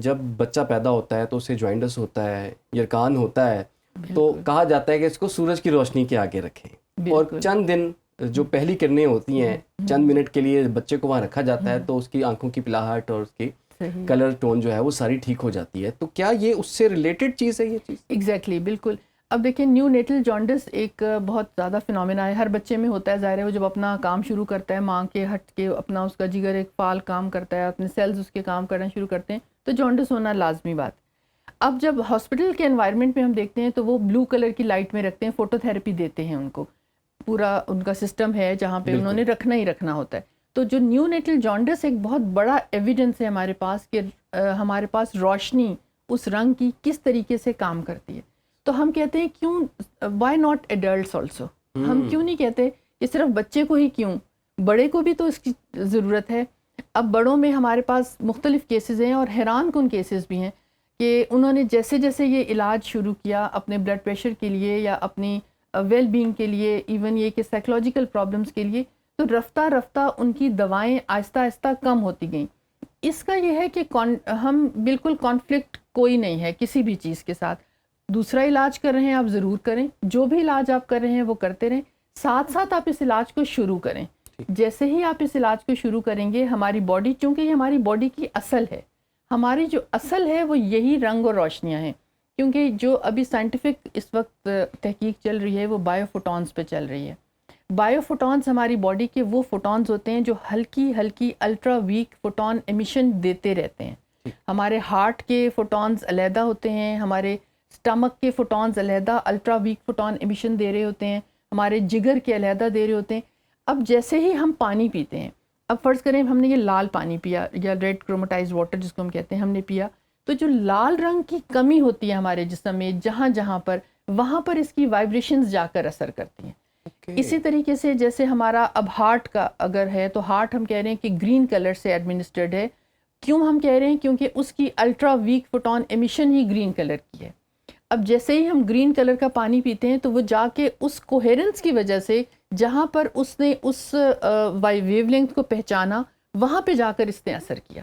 جب بچہ پیدا ہوتا ہے تو اسے جوائنٹس ہوتا ہے, یرکان ہوتا ہے, تو کہا جاتا ہے کہ اس کو سورج کی روشنی کے آگے رکھیں, اور چند دن جو پہلی کرنیں ہوتی ہیں چند منٹ کے لیے بچے کو وہاں رکھا جاتا ہے, تو اس کی آنکھوں کی پلاہٹ اور اس کی کلر ٹون جو ہے وہ ساری ٹھیک ہو جاتی ہے. تو کیا یہ اس سے ریلیٹڈ چیز ہے یہ چیز؟ ایگزیکٹلی, بالکل. اب دیکھیں نیو نیٹل جانڈس ایک بہت زیادہ فنومینا ہے, ہر بچے میں ہوتا ہے. ظاہر ہے وہ جب اپنا کام شروع کرتا ہے, ماں کے ہٹ کے اپنا اس کا جگر ایک فعال کام کرتا ہے, اپنے سیلز اس کے کام کرنا شروع کرتے ہیں, تو جانڈس ہونا لازمی بات. اب جب ہاسپٹل کے انوائرمنٹ میں ہم دیکھتے ہیں تو وہ بلو کلر کی لائٹ میں رکھتے ہیں, فوٹو تھراپی دیتے ہیں ان کو, پورا ان کا سسٹم ہے جہاں پہ انہوں نے رکھنا ہی رکھنا ہوتا ہے. تو جو نیو نیٹل جانڈس ایک بہت بڑا ایویڈنس ہے ہمارے پاس کہ ہمارے پاس روشنی اس رنگ کی کس طریقے سے کام کرتی ہے. تو ہم کہتے ہیں کیوں وائی ناٹ ایڈلٹس آلسو, ہم کیوں نہیں کہتے کہ صرف بچے کو ہی, کیوں بڑے کو بھی تو اس کی ضرورت ہے. اب بڑوں میں ہمارے پاس مختلف کیسز ہیں, اور حیران کن کیسز بھی ہیں کہ انہوں نے جیسے جیسے یہ علاج شروع کیا اپنے بلڈ پریشر کے لیے یا اپنی ویل بینگ کے لیے, ایون یہ کہ سائیکلوجیکل پرابلمس کے لیے, تو رفتہ رفتہ ان کی دوائیں آہستہ آہستہ کم ہوتی گئیں. اس کا یہ ہے کہ ہم بالکل کانفلکٹ کوئی نہیں ہے کسی بھی چیز کے ساتھ. دوسرا علاج کر رہے ہیں آپ ضرور کریں, جو بھی علاج آپ کر رہے ہیں وہ کرتے رہیں, ساتھ ساتھ آپ اس علاج کو شروع کریں. جیسے ہی آپ اس علاج کو شروع کریں گے, ہماری باڈی, چونکہ یہ ہماری باڈی کی اصل ہے, ہماری جو اصل ہے وہ یہی رنگ اور روشنیاں ہیں. کیونکہ جو ابھی سائنٹیفک اس وقت تحقیق چل رہی ہے وہ بائیو فوٹونز پہ چل رہی ہے. بائیو فوٹونز ہماری باڈی کے وہ فوٹونز ہوتے ہیں جو ہلکی ہلکی الٹرا ویک فوٹون ایمیشن دیتے رہتے ہیں. ہمارے ہارٹ کے فوٹونز علیحدہ ہوتے ہیں, ہمارے سٹمک کے فوٹونز علیحدہ الٹرا ویک فوٹون ایمیشن دے رہے ہوتے ہیں, ہمارے جگر کے علیحدہ دے رہے ہوتے ہیں. اب جیسے ہی ہم پانی پیتے ہیں, اب فرض کریں ہم نے یہ لال پانی پیا یا ریڈ کرومٹائز واٹر جس کو ہم کہتے ہیں, ہم نے پیا, تو جو لال رنگ کی کمی ہوتی ہے ہمارے جسم میں جہاں جہاں پر, وہاں پر اس کی وائبریشنز جا کر اثر کرتی ہیں. اسی طریقے سے جیسے ہمارا اب ہارٹ کا اگر ہے تو ہارٹ ہم کہہ رہے ہیں کہ گرین کلر سے ایڈمنسٹرڈ ہے. کیوں ہم کہہ رہے ہیں؟ کیونکہ اس کی الٹرا ویک فوٹون ایمیشن ہی گرین کلر کی ہے. اب جیسے ہی ہم گرین کلر کا پانی پیتے ہیں تو وہ جا کے اس کوہیرنس کی وجہ سے جہاں پر اس نے اس ویو لینتھ کو پہچانا, وہاں پہ جا کر اس نے اثر کیا.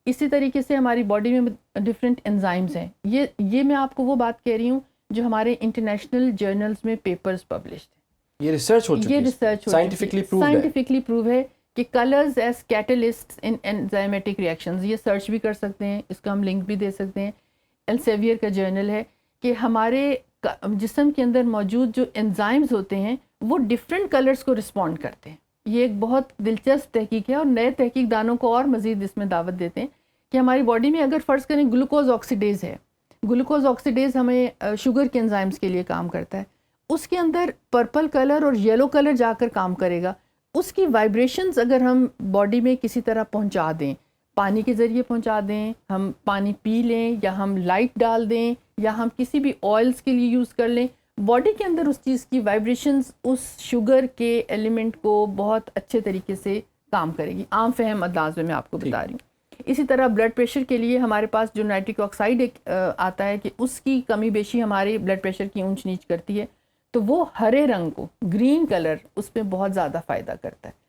اسی طریقے سے ہماری باڈی میں ڈفرینٹ انزائمز ہیں. یہ میں آپ کو وہ بات کہہ رہی ہوں جو ہمارے انٹرنیشنل جرنلز میں پیپرز پبلشڈ ہیں. یہ ریسرچ ہو چکی ہے, سائنٹیفکلی پروو ہے کہ کلرز ایز کیٹلسٹس ان انزائمیٹک ریئیکشنز. یہ سرچ بھی کر سکتے ہیں, اس کا ہم لنک بھی دے سکتے ہیں. ایلسیویئر کا جرنل ہے کہ ہمارے جسم کے اندر موجود جو انزائمز ہوتے ہیں وہ ڈفرینٹ کلرز کو رسپونڈ کرتے ہیں. یہ ایک بہت دلچسپ تحقیق ہے, اور نئے تحقیق دانوں کو اور مزید اس میں دعوت دیتے ہیں کہ ہماری باڈی میں اگر فرض کریں گلوکوز آکسیڈیز ہے, گلوکوز آکسیڈیز ہمیں شوگر کے انزائمز کے لیے کام کرتا ہے, اس کے اندر پرپل کلر اور یلو کلر جا کر کام کرے گا. اس کی وائبریشنز اگر ہم باڈی میں کسی طرح پہنچا دیں, پانی کے ذریعے پہنچا دیں, ہم پانی پی لیں یا ہم لائٹ ڈال دیں یا ہم کسی بھی آئلس کے لیے یوز کر لیں, باڈی کے اندر اس چیز کی وائبریشنز اس شوگر کے ایلیمنٹ کو بہت اچھے طریقے سے کام کرے گی. عام فہم انداز میں آپ کو بتا رہی ہوں. اسی طرح بلڈ پریشر کے لیے ہمارے پاس جو نائٹرک آکسائڈ آتا ہے کہ اس کی کمی بیشی ہمارے بلڈ پریشر کی اونچ نیچ کرتی ہے, تو وہ ہرے رنگ کو, گرین کلر, اس پہ بہت زیادہ فائدہ کرتا ہے.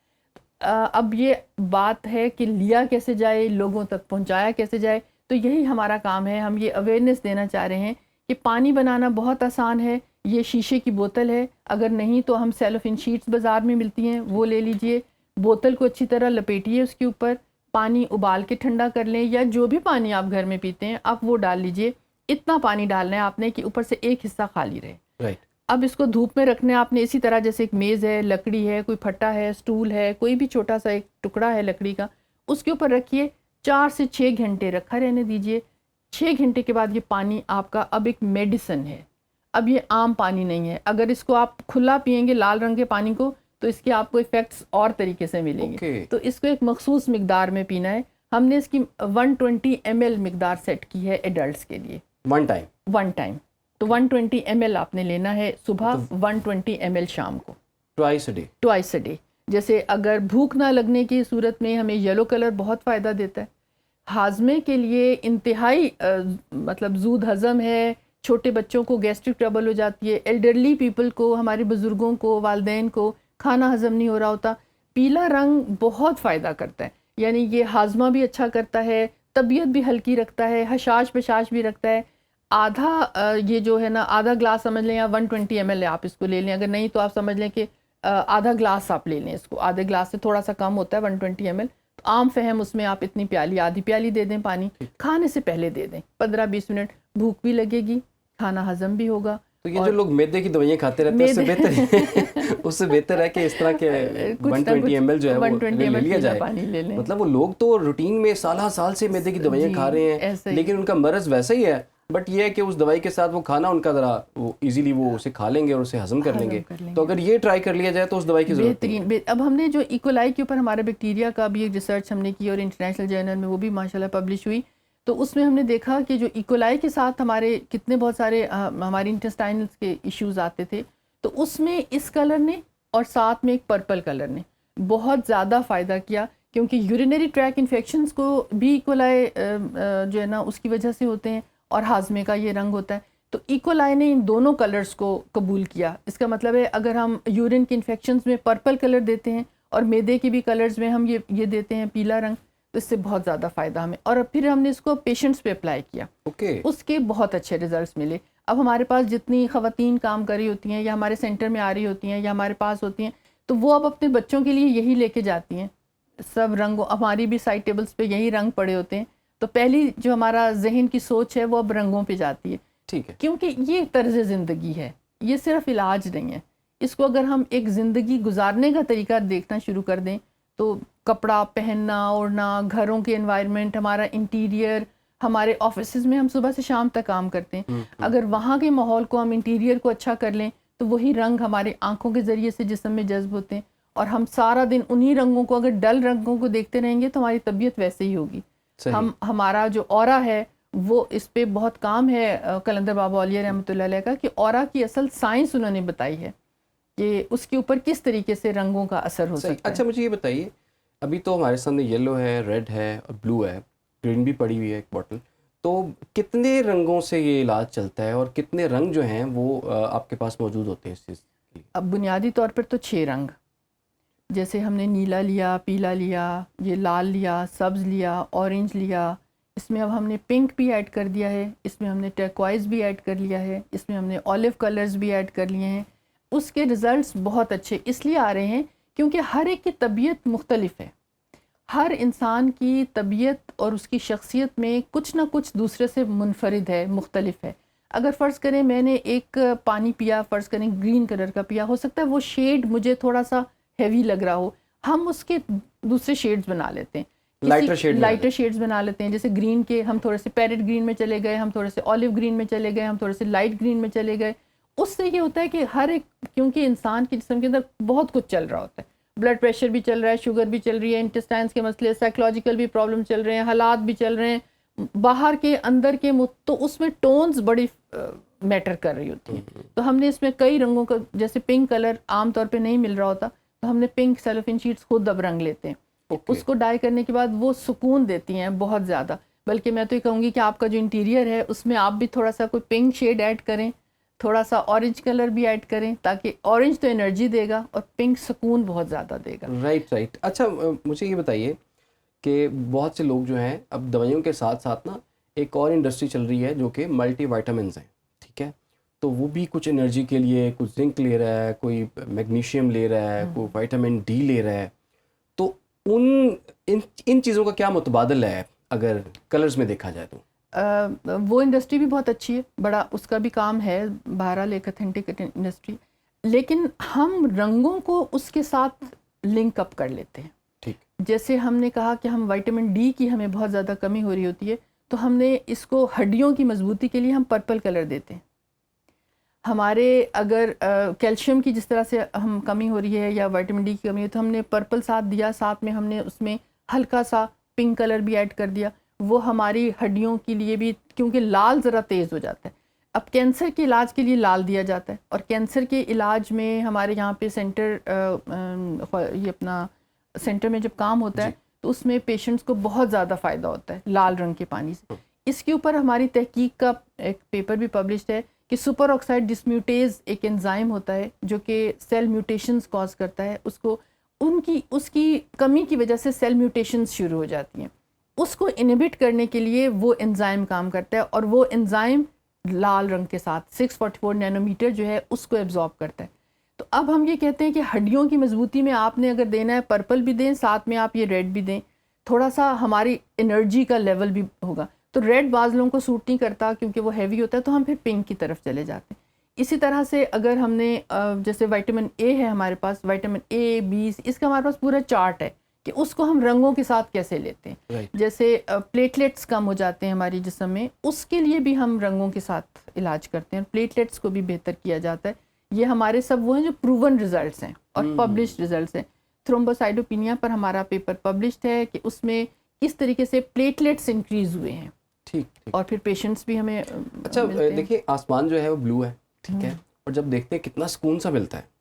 اب یہ بات ہے کہ لیا کیسے جائے, لوگوں تک پہنچایا کیسے جائے, تو یہی ہمارا کام ہے. ہم یہ اویئرنیس دینا چاہ رہے ہیں کہ پانی بنانا بہت آسان ہے. یہ شیشے کی بوتل ہے, اگر نہیں تو ہم سیلوفین شیٹس بازار میں ملتی ہیں, وہ لے لیجئے. بوتل کو اچھی طرح لپیٹیے, اس کے اوپر پانی ابال کے ٹھنڈا کر لیں, یا جو بھی پانی آپ گھر میں پیتے ہیں آپ وہ ڈال لیجئے. اتنا پانی ڈالنا ہے آپ نے کہ اوپر سے ایک حصہ خالی رہے. اب اس کو دھوپ میں رکھنا ہے آپ نے, اسی طرح جیسے ایک میز ہے, لکڑی ہے, کوئی پھٹا ہے, سٹول ہے, کوئی بھی چھوٹا سا ایک ٹکڑا ہے لکڑی کا, اس کے اوپر رکھیے. 4 سے 6 گھنٹے رکھا رہنے دیجئے. 6 گھنٹے کے بعد یہ پانی آپ کا اب ایک میڈیسن ہے. اب یہ عام پانی نہیں ہے. اگر اس کو آپ کھلا پئیں گے لال رنگ کے پانی کو تو اس کے آپ کو ایفیکٹس اور طریقے سے ملیں گے. تو اس کو ایک مخصوص مقدار میں پینا ہے. ہم نے اس کی 120 ml مقدار سیٹ کی ہے ایڈلٹس کے لیے, ون ٹائم. تو 120 ml آپ نے لینا ہے صبح, 120 ml شام کو, ٹوائس اے ڈے. جیسے اگر بھوک نہ لگنے کی صورت میں ہمیں یلو کلر بہت فائدہ دیتا ہے. ہاضمے کے لیے انتہائی مطلب زود ہضم ہے. چھوٹے بچوں کو گیسٹرک ٹربل ہو جاتی ہے, ایلڈرلی پیپل کو, ہمارے بزرگوں کو, والدین کو کھانا ہضم نہیں ہو رہا ہوتا, پیلا رنگ بہت فائدہ کرتا ہے. یعنی یہ ہاضمہ بھی اچھا کرتا ہے, طبیعت بھی ہلکی رکھتا ہے, حشاش پشاش بھی رکھتا ہے. آدھا یہ جو ہے نا آدھا گلاس سمجھ لیں یا 120 ml آپ اس کو لے لیں, اگر نہیں تو آپ سمجھ لیں کہ آدھا گلاس آپ لے لیں اس کو, آدھے گلاس سے تھوڑا سا کم ہوتا ہے 120 ml. تو عام فہم اس میں آپ اتنی پیالی آدھی پیالی دے دیں پانی, کھانے سے پہلے دے دیں 15-20 منٹ, بھوک بھی لگے گی, کھانا ہضم بھی ہوگا. تو یہ جو لوگ میدے کی دوائیاں کھاتے رہتے ہیں اس سے بہتر ہے کہ اس طرح کے 120 ml جو ہے وہ لے لیا جائے. مطلب وہ لوگ تو روٹین میں سال سے میدے کی دوائیاں کھا رہے ہیں, لیکن ان کا مرض ویسا ہی ہے, بٹ یہ ہے کہ اس دوائی کے ساتھ وہ کھانا ان کا ذرا وہ ایزیلی وہ اسے کھا لیں گے اور اسے ہضم کر لیں گے. تو اگر یہ ٹرائی کر لیا جائے تو اس دوائی کی ضرورت نہیں. اب ہم نے جو ایکولائی کے اوپر ہمارے بیکٹیریا کا بھی ایک ریسرچ ہم نے کی اور انٹرنیشنل جرنل میں وہ بھی ماشاءاللہ پبلش ہوئی, تو اس میں ہم نے دیکھا کہ جو ایکولائی کے ساتھ ہمارے کتنے بہت سارے ہماری انٹسٹائنلس کے ایشوز آتے تھے, تو اس میں اس کلر نے اور ساتھ میں ایک پرپل کلر نے بہت زیادہ فائدہ کیا, کیونکہ یورینری ٹریک انفیکشنز کو بھی ایکولائی جو ہے نا اس کی وجہ سے ہوتے ہیں, اور ہاضمے کا یہ رنگ ہوتا ہے. تو ایکولائی نے ان دونوں کلرز کو قبول کیا. اس کا مطلب ہے اگر ہم یورین کے انفیکشنز میں پرپل کلر دیتے ہیں اور میدے کے بھی کلرز میں ہم یہ دیتے ہیں پیلا رنگ, تو اس سے بہت زیادہ فائدہ ہمیں. اور پھر ہم نے اس کو پیشنٹس پہ اپلائی کیا, اس کے بہت اچھے ریزلٹس ملے. اب ہمارے پاس جتنی خواتین کام کر رہی ہوتی ہیں یا ہمارے سینٹر میں آ رہی ہوتی ہیں یا ہمارے پاس ہوتی ہیں, تو وہ اب اپنے بچوں کے لیے یہی لے کے جاتی ہیں. سب رنگوں, ہماری بھی سائڈ ٹیبلز پہ یہی رنگ پڑے ہوتے ہیں, تو پہلی جو ہمارا ذہن کی سوچ ہے وہ اب رنگوں پہ جاتی ہے. ٹھیک ہے, کیونکہ یہ طرز زندگی ہے, یہ صرف علاج نہیں ہے. اس کو اگر ہم ایک زندگی گزارنے کا طریقہ دیکھنا شروع کر دیں, تو کپڑا پہننا اوڑھنا, گھروں کے انوائرمنٹ, ہمارا انٹیریئر, ہمارے آفیسز میں ہم صبح سے شام تک کام کرتے ہیں, اگر وہاں کے ماحول کو ہم انٹیریئر کو اچھا کر لیں تو وہی رنگ ہماری آنکھوں کے ذریعے سے جسم میں جذب ہوتے ہیں, اور ہم سارا دن انہی رنگوں کو, اگر ڈل رنگوں کو دیکھتے رہیں گے تو ہماری طبیعت ویسے ہی ہوگی. ہمارا جو اورا ہے وہ اس پہ بہت کام ہے قلندر بابا اولیاء رحمۃ اللہ علیہ کا, کہ اورا کی اصل سائنس انہوں نے بتائی ہے کہ اس کے اوپر کس طریقے سے رنگوں کا اثر ہو سکتا ہے. اچھا مجھے یہ بتائیے, ابھی تو ہمارے سامنے یلو ہے, ریڈ ہے اور بلو ہے, گرین بھی پڑی ہوئی ہے ایک بوٹل, تو کتنے رنگوں سے یہ علاج چلتا ہے اور کتنے رنگ جو ہیں وہ آپ کے پاس موجود ہوتے ہیں اس چیز کے لیے؟ اب بنیادی طور پر تو 6 رنگ, جیسے ہم نے نیلا لیا, پیلا لیا, یہ لال لیا, سبز لیا, اورنج لیا, اس میں اب ہم نے پنک بھی ایڈ کر دیا ہے, اس میں ہم نے ٹرکوائز بھی ایڈ کر لیا ہے, اس میں ہم نے اولیو کلرز بھی ایڈ کر لیے ہیں. اس کے ریزلٹس بہت اچھے اس لیے آ رہے ہیں کیونکہ ہر ایک کی طبیعت مختلف ہے. ہر انسان کی طبیعت اور اس کی شخصیت میں کچھ نہ کچھ دوسرے سے منفرد ہے, مختلف ہے. اگر فرض کریں میں نے ایک پانی پیا, فرض کریں گرین کلر کا پیا, ہو سکتا ہے وہ شیڈ مجھے تھوڑا سا ہیوی لگ رہا ہو, ہم اس کے دوسرے شیڈز بنا لیتے ہیں, لائٹر شیڈز بنا لیتے ہیں. جیسے گرین کے ہم تھوڑے سے پیرٹ گرین میں چلے گئے, ہم تھوڑے سے اولیو گرین میں چلے گئے, ہم تھوڑے سے لائٹ گرین میں چلے گئے. اس سے یہ ہوتا ہے کہ ہر ایک, کیونکہ انسان کے جسم کے اندر بہت کچھ چل رہا ہوتا ہے, بلڈ پریشر بھی چل رہا ہے, شوگر بھی چل رہی ہے, انٹسٹائنس کے مسئلے, سائیکولوجیکل بھی پرابلم چل رہے ہیں, حالات بھی چل رہے ہیں, باہر کے اندر کے, تو اس میں ٹونز بڑی میٹر کر رہی ہوتی ہیں. تو ہم نے اس میں کئی رنگوں کا, جیسے پنک کلر عام طور پہ نہیں مل رہا ہوتا, تو ہم نے پنک سیلوفین شیٹس خود اب رنگ لیتے ہیں. اس کو ڈائی کرنے کے بعد وہ سکون دیتی ہیں بہت زیادہ. بلکہ میں تو یہ کہوں گی کہ آپ کا جو انٹیریئر ہے اس میں آپ بھی تھوڑا سا کوئی پنک شیڈ ایڈ کریں, تھوڑا سا اورنج کلر بھی ایڈ کریں, تاکہ اورنج تو انرجی دے گا اور پنک سکون بہت زیادہ دے گا. رائٹ. اچھا مجھے یہ بتائیے کہ بہت سے لوگ جو ہیں اب دوائیوں کے ساتھ ساتھ نا ایک اور انڈسٹری چل رہی ہے جو کہ ملٹی وائٹامنز ہیں, ٹھیک ہے, تو وہ بھی کچھ انرجی کے لیے کچھ زنک لے رہا ہے, کوئی میگنیشیم لے رہا ہے, کوئی وائٹامن ڈی لے رہا ہے. تو ان چیزوں کا کیا متبادل ہے اگر کلرز میں دیکھا جائے تو؟ وہ انڈسٹری بھی بہت اچھی ہے, بڑا اس کا بھی کام ہے, بہرحال ایک اتھینٹک انڈسٹری, لیکن ہم رنگوں کو اس کے ساتھ لنک اپ کر لیتے ہیں. ٹھیک, جیسے ہم نے کہا کہ ہم وائٹامن ڈی کی ہمیں بہت زیادہ کمی ہو رہی ہوتی ہے, تو ہم نے اس کو ہڈیوں کی مضبوطی کے لیے ہم پرپل کلر دیتے ہیں. ہمارے اگر کیلشیم کی جس طرح سے ہم کمی ہو رہی ہے یا وائٹامن ڈی کی کمی ہے, تو ہم نے پرپل ساتھ دیا, ساتھ میں ہم نے اس میں ہلکا سا پنک کلر بھی ایڈ کر دیا. وہ ہماری ہڈیوں کے لیے بھی, کیونکہ لال ذرا تیز ہو جاتا ہے. اب کینسر کے علاج کے لیے لال دیا جاتا ہے, اور کینسر کے علاج میں ہمارے یہاں پہ سینٹر, یہ اپنا سینٹر میں جب کام ہوتا ہے تو اس میں پیشنٹس کو بہت زیادہ فائدہ ہوتا ہے لال رنگ کے پانی سے. اس کے اوپر ہماری تحقیق کا ایک پیپر بھی پبلشڈ ہے کہ سپر آکسائڈ ڈسمیوٹیز ایک انزائم ہوتا ہے جو کہ سیل میوٹیشنز کاز کرتا ہے. اس کی کمی کی وجہ سے سیل میوٹیشنز شروع ہو جاتی ہیں. اس کو انہبٹ کرنے کے لیے وہ انزائم کام کرتا ہے، اور وہ انزائم لال رنگ کے ساتھ 644 نینومیٹر جو ہے اس کو ایبزارب کرتا ہے. تو اب ہم یہ کہتے ہیں کہ ہڈیوں کی مضبوطی میں آپ نے اگر دینا ہے پرپل بھی دیں، ساتھ میں آپ یہ ریڈ بھی دیں، تھوڑا سا ہماری انرجی کا لیول بھی ہوگا. تو ریڈ بعض لوگوں کو سوٹ نہیں کرتا کیونکہ وہ ہیوی ہوتا ہے، تو ہم پھر پنک کی طرف چلے جاتے ہیں. اسی طرح سے اگر ہم نے جیسے وائٹامن اے ہے ہمارے پاس، وائٹامن اے بی، اس کا ہمارے پاس پورا چارٹ ہے کہ اس کو ہم رنگوں کے ساتھ کیسے لیتے ہیں. جیسے پلیٹلیٹس کم ہو جاتے ہیں ہماری جسم میں، اس کے لیے بھی ہم رنگوں کے ساتھ علاج کرتے ہیں، پلیٹلیٹس کو بھی بہتر کیا جاتا ہے. یہ ہمارے سب وہ ہیں جو پروون ریزلٹس ہیں اور پبلشڈ ریزلٹس ہیں. تھرومبوسائٹوپینیا پر ہمارا پیپر پبلشڈ ہے کہ اس میں کس طریقے سے پلیٹلیٹس انکریز ہوئے ہیں. ٹھیک. اور پھر پیشنٹس بھی ہمیں اچھا دیکھیے آسمان جو ہے وہ بلو ہے، ٹھیک ہے، اور جب دیکھتے ہیں کتنا سکون سا ملتا ہے.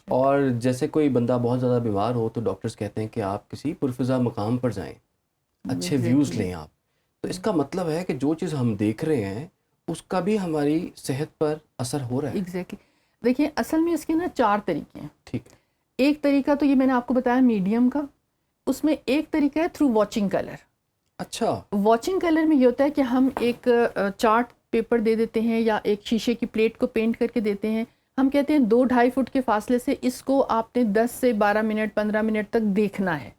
اور جیسے کوئی بندہ بہت زیادہ بیمار ہو تو ڈاکٹرز کہتے ہیں کہ آپ کسی پرفضا مقام پر جائیں، اچھے ویوز لیں آپ. تو اس کا مطلب ہے کہ جو چیز ہم دیکھ رہے ہیں اس کا بھی ہماری صحت پر اثر ہو رہا ہے. ایگزیکٹلی. دیکھیں اصل میں اس کے نا 4 طریقے ہیں. ٹھیک ہے. ایک طریقہ تو یہ میں نے آپ کو بتایا میڈیم کا، اس میں ایک طریقہ ہے تھرو واچنگ کلر. اچھا. واچنگ کلر میں یہ ہوتا ہے کہ ہم ایک چارٹ پیپر دے دیتے ہیں یا ایک شیشے کی پلیٹ کو پینٹ کر کے دیتے ہیں. ہم کہتے ہیں 2-2.5 فٹ کے فاصلے سے اس کو آپ نے 10 سے 12 منٹ 15 منٹ تک دیکھنا ہے.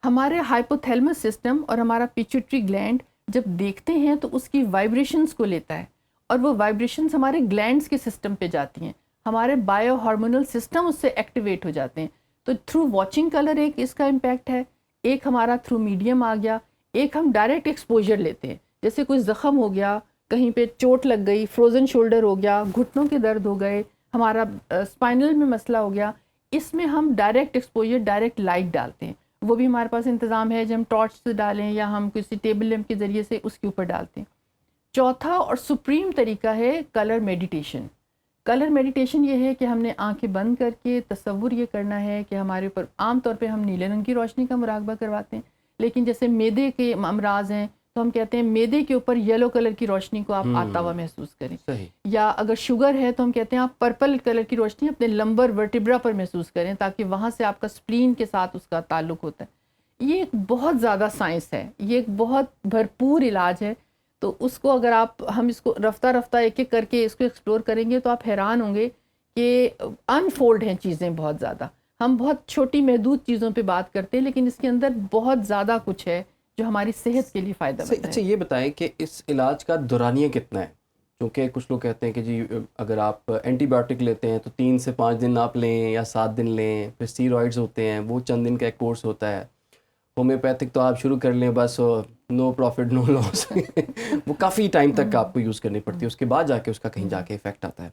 ہمارے ہائپوتھیلمس سسٹم اور ہمارا پیچوٹری گلینڈ جب دیکھتے ہیں تو اس کی وائبریشنز کو لیتا ہے، اور وہ وائبریشنز ہمارے گلینڈز کے سسٹم پہ جاتی ہیں، ہمارے بائیو ہارمونل سسٹم اس سے ایکٹیویٹ ہو جاتے ہیں. تو تھرو واچنگ کلر ایک اس کا امپیکٹ ہے. ایک ہمارا تھرو میڈیم آ گیا. ایک ہم ڈائریکٹ ایکسپوجر لیتے ہیں، جیسے کوئی زخم ہو گیا، کہیں پہ چوٹ لگ گئی، فروزن شولڈر ہو گیا، گھٹنوں کے درد ہو گئے، ہمارا اسپائنل میں مسئلہ ہو گیا، اس میں ہم ڈائریکٹ ایکسپوجر، ڈائریکٹ لائٹ ڈالتے ہیں. وہ بھی ہمارے پاس انتظام ہے، جو ہم ٹارچ سے ڈالیں یا ہم کسی ٹیبل لیمپ کے ذریعے سے اس کے اوپر ڈالتے ہیں. چوتھا اور سپریم طریقہ ہے کلر میڈیٹیشن. کلر میڈیٹیشن یہ ہے کہ ہم نے آنکھیں بند کر کے تصور یہ کرنا ہے کہ ہمارے اوپر عام طور پہ ہم نیلے رنگ کی روشنی کا مراقبہ کرواتے ہیں، لیکن جیسے معدے کے امراض ہیں تو ہم کہتے ہیں معدے کے اوپر یلو کلر کی روشنی کو آپ آتا ہوا محسوس کریں. یا اگر شوگر ہے تو ہم کہتے ہیں آپ پرپل کلر کی روشنی اپنے لمبر ورٹیبرا پر محسوس کریں، تاکہ وہاں سے آپ کا سپلین کے ساتھ اس کا تعلق ہوتا ہے. یہ ایک بہت زیادہ سائنس ہے، یہ ایک بہت بھرپور علاج ہے. تو اس کو اگر ہم اس کو رفتہ رفتہ ایک ایک کر کے اس کو ایکسپلور کریں گے تو آپ حیران ہوں گے کہ انفولڈ ہیں چیزیں بہت زیادہ. ہم بہت چھوٹی محدود چیزوں پہ بات کرتے ہیں، لیکن اس کے اندر بہت زیادہ کچھ ہے جو ہماری صحت کے لیے فائدہ مند ہے. اچھا یہ بتائیں کہ اس علاج کا دورانیہ کتنا ہے؟ کیونکہ کچھ لوگ کہتے ہیں کہ جی اگر آپ اینٹی بایوٹک لیتے ہیں تو 3 سے 5 دن آپ لیں یا 7 دن لیں، پھر اسٹیرائڈز ہوتے ہیں وہ چند دن کا ایک کورس ہوتا ہے. ہومیوپیتھک تو آپ شروع کر لیں بس نو پروفٹ نو لاس وہ کافی ٹائم تک آپ کو یوز کرنی پڑتی ہے، اس کے بعد جا کے اس کا کہیں جا کے افیکٹ آتا ہے.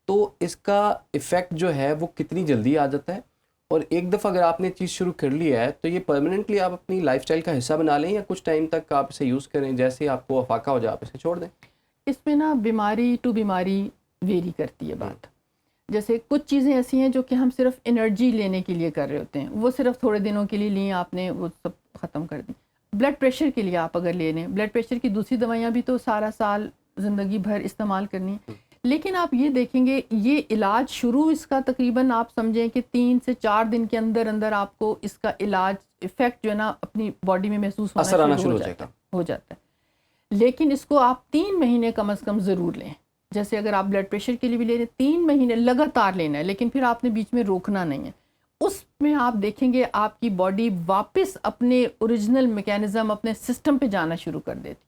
تو اس کا افیکٹ جو ہے وہ کتنی جلدی آ جاتا ہے؟ اور ایک دفعہ اگر آپ نے چیز شروع کر لی ہے تو یہ پرماننٹلی آپ اپنی لائف سٹائل کا حصہ بنا لیں یا کچھ ٹائم تک آپ اسے یوز کریں، جیسے آپ کو افاقہ ہو جائے آپ اسے چھوڑ دیں؟ اس میں نا بیماری ٹو بیماری ویری کرتی ہے بات. جیسے کچھ چیزیں ایسی ہیں جو کہ ہم صرف انرجی لینے کے لیے کر رہے ہوتے ہیں، وہ صرف تھوڑے دنوں کے لیے لیں آپ نے، وہ سب ختم کر دیں. بلڈ پریشر کے لیے آپ اگر لے لیں، بلڈ پریشر کی دوسری دوائیاں بھی تو سارا سال زندگی بھر استعمال کرنی ہے. لیکن آپ یہ دیکھیں گے یہ علاج شروع اس کا تقریباً آپ سمجھیں کہ 3 سے 4 دن کے اندر اندر آپ کو اس کا علاج افیکٹ جو ہے نا اپنی باڈی میں محسوس ہونا شروع ہو جاتا ہے. لیکن اس کو آپ 3 مہینے کم از کم ضرور لیں. جیسے اگر آپ بلڈ پریشر کے لیے بھی لے رہے 3 مہینے لگاتار لینا ہے، لیکن پھر آپ نے بیچ میں روکنا نہیں ہے. اس میں آپ دیکھیں گے آپ کی باڈی واپس اپنے اوریجنل میکینزم، اپنے سسٹم پہ جانا شروع کر دیتی.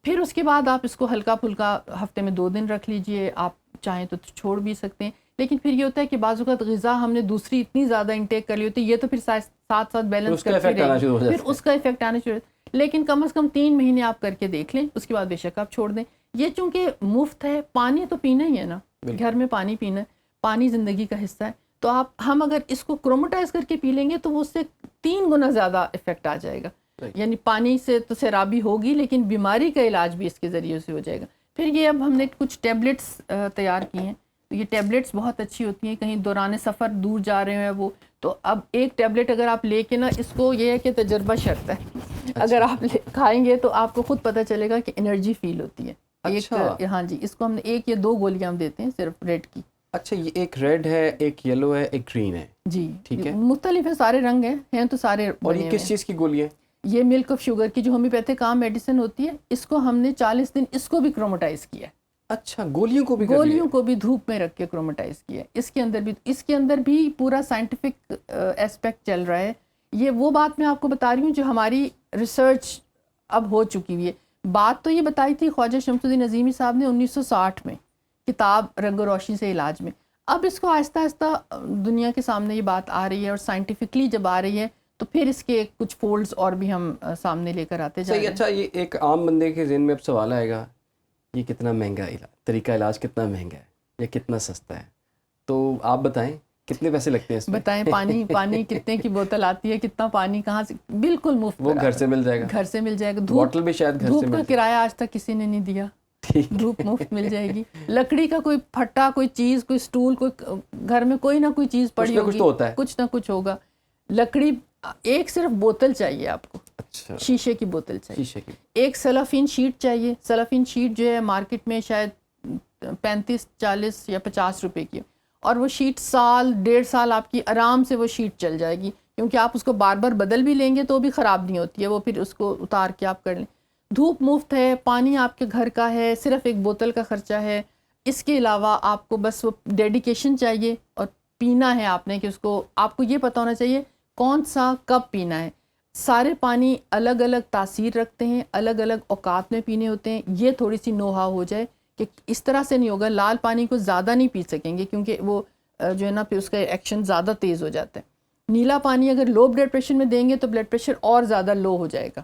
پھر اس کے بعد آپ اس کو ہلکا پھلکا ہفتے میں 2 دن رکھ لیجئے، آپ چاہیں تو چھوڑ بھی سکتے ہیں. لیکن پھر یہ ہوتا ہے کہ بعض اوقات غذا ہم نے دوسری اتنی زیادہ انٹیک کر لی ہوتی ہے، یہ تو پھر ساتھ ساتھ بیلنس کرتے رہے، پھر اس کا افیکٹ آنا شروع. لیکن کم از کم 3 مہینے آپ کر کے دیکھ لیں، اس کے بعد بے شک آپ چھوڑ دیں. یہ چونکہ مفت ہے، پانی تو پینا ہی ہے نا، گھر میں پانی پینا ہے، پانی زندگی کا حصہ ہے. تو ہم اگر اس کو کروموٹائز کر کے پی لیں گے تو وہ اس سے 3 گنا زیادہ افیکٹ آ جائے گا. یعنی پانی سے تو سیرابی ہوگی، لیکن بیماری کا علاج بھی اس کے ذریعے سے ہو جائے گا. پھر یہ اب ہم نے کچھ ٹیبلٹس تیار کی ہیں، تو یہ ٹیبلٹس بہت اچھی ہوتی ہیں. کہیں دوران سفر دور جا رہے ہیں وہ، تو اب ایک ٹیبلٹ اگر آپ لے کے نا، اس کو یہ ہے کہ تجربہ شرط ہے. اگر آپ کھائیں گے تو آپ کو خود پتہ چلے گا کہ انرجی فیل ہوتی ہے. ہاں جی، اس کو ہم نے 1 یا 2 گولیاں ہم دیتے ہیں صرف ریڈ کی. اچھا یہ ایک ریڈ ہے، ایک یلو ہے، ایک گرین ہے. جی ٹھیک ہے، مختلف ہے، سارے رنگ ہیں تو سارے. اور یہ کس چیز کی گولی ہے؟ یہ ملک آف شوگر کی جو ہومیوپیتھک عام میڈیسن ہوتی ہے، اس کو ہم نے 40 دن اس کو بھی کروموٹائز کیا ہے. اچھا، گولیوں کو بھی گولیوں کو بھی دھوپ میں رکھ کے کروموٹائز کیا ہے. اس کے اندر بھی پورا سائنٹیفک ایسپیکٹ چل رہا ہے. یہ وہ بات میں آپ کو بتا رہی ہوں جو ہماری ریسرچ اب ہو چکی ہوئی ہے. بات تو یہ بتائی تھی خواجہ شمس الدین عظیمی صاحب نے 1960 میں کتاب رنگ و روشنی سے علاج میں. اب اس کو آہستہ آہستہ دنیا کے سامنے یہ بات آ رہی ہے، اور سائنٹیفکلی جب آ رہی ہے تو پھر اس کے کچھ فولڈز اور بھی ہم سامنے لے کر آتے جا رہے ہیں. اچھا، یہ ایک عام بندے کے ذہن میں اب سوال آئے گا، یہ کتنا مہنگا طریقہ علاج کتنا مہنگا ہے یا کتنا سستا ہے؟ تو آپ بتائیں کتنے پیسے لگتے ہیں اس میں؟ بتائیں پانی کتنے کی بوتل آتی ہے، کتنا پانی کہاں سے؟ بالکل مفت. وہ گھر سے مل جائے گا. گھر سے مل جائے گا. بوٹل بھی شاید گھر سے دھوپ کا کرایہ آج تک کسی نے نہیں دیا. دھوپ مفت مل جائے گی. لکڑی کا کوئی پھٹا، کوئی چیز، کوئی سٹول، کوئی گھر میں کوئی نہ کوئی چیز پڑی ہوگی، کچھ نہ کچھ ہوگا. لکڑی، ایک صرف بوتل چاہیے آپ کو. اچھا، شیشے کی بوتل چاہیے. ایک سلافین شیٹ چاہیے. سلافین شیٹ جو ہے مارکیٹ میں شاید 35 40 یا 50 روپے کی، اور وہ شیٹ سال 1.5 سال آپ کی آرام سے وہ شیٹ چل جائے گی، کیونکہ آپ اس کو بار بار بدل بھی لیں گے تو بھی خراب نہیں ہوتی ہے وہ. پھر اس کو اتار کے آپ کر لیں. دھوپ مفت ہے، پانی آپ کے گھر کا ہے، صرف ایک بوتل کا خرچہ ہے. اس کے علاوہ آپ کو بس وہ ڈیڈیکیشن چاہیے، اور پینا ہے آپ نے کہ اس کو، آپ کو یہ پتہ ہونا چاہیے کون سا کب پینا ہے. سارے پانی الگ الگ تاثیر رکھتے ہیں، الگ الگ اوقات میں پینے ہوتے ہیں. یہ تھوڑی سی نو ہاؤ ہو جائے کہ اس طرح سے نہیں ہوگا. لال پانی کو زیادہ نہیں پی سکیں گے کیونکہ وہ جو ہے نا پھر اس کا ایکشن زیادہ تیز ہو جاتا ہے. نیلا پانی اگر لو بلڈ پریشر میں دیں گے تو بلڈ پریشر اور زیادہ لو ہو جائے گا،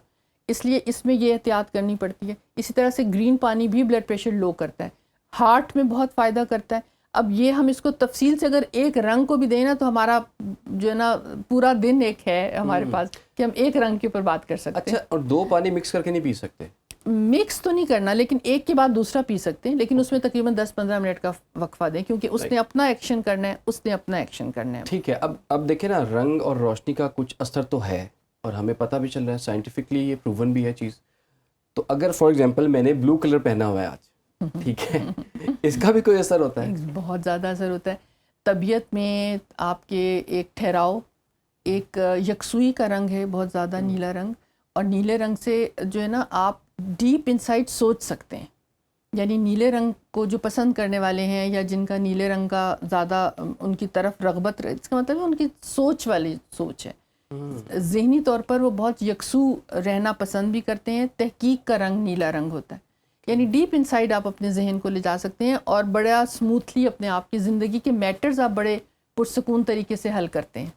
اس لیے اس میں یہ احتیاط کرنی پڑتی ہے. اسی طرح سے گرین پانی بھی بلڈ پریشر لو کرتا ہے، ہارٹ میں بہت فائدہ کرتا ہے. اب یہ ہم اس کو تفصیل سے اگر ایک رنگ کو بھی دیں نا تو ہمارا جو ہے نا پورا دن ایک ہے ہمارے پاس کہ ہم ایک رنگ کے اوپر بات کر سکتے ہیں. اچھا، اور 2 پانی مکس کر کے نہیں پی سکتے؟ مکس تو نہیں کرنا، لیکن ایک کے بعد دوسرا پی سکتے ہیں، لیکن اس میں تقریباً 10-15 منٹ کا وقفہ دیں، کیونکہ اس نے اپنا ایکشن کرنا ہے، اس نے اپنا ایکشن کرنا ہے. ٹھیک ہے. اب دیکھیں نا، رنگ اور روشنی کا کچھ اثر تو ہے، اور ہمیں پتہ بھی چل رہا ہے، سائنٹیفکلی یہ پروون بھی ہے چیز. تو اگر فار ایگزامپل میں نے بلو کلر پہنا ہوا ہے آج، ٹھیک ہے، اس کا بھی کوئی اثر ہوتا ہے؟ بہت زیادہ اثر ہوتا ہے. طبیعت میں آپ کے ایک ٹھہراؤ، ایک یکسوئی کا رنگ ہے بہت زیادہ، نیلا رنگ. اور نیلے رنگ سے جو ہے نا آپ ڈیپ انسائٹ سوچ سکتے ہیں. یعنی نیلے رنگ کو جو پسند کرنے والے ہیں یا جن کا نیلے رنگ کا زیادہ ان کی طرف رغبت، اس کا مطلب ہے ان کی سوچ والی سوچ ہے. ذہنی طور پر وہ بہت یکسو رہنا پسند بھی کرتے ہیں. تحقیق کا رنگ نیلا رنگ ہوتا ہے، یعنی ڈیپ انسائڈ آپ اپنے ذہن کو لے جا سکتے ہیں، اور بڑا اسموتھلی اپنے آپ کی زندگی کے میٹرز آپ بڑے پرسکون طریقے سے حل کرتے ہیں.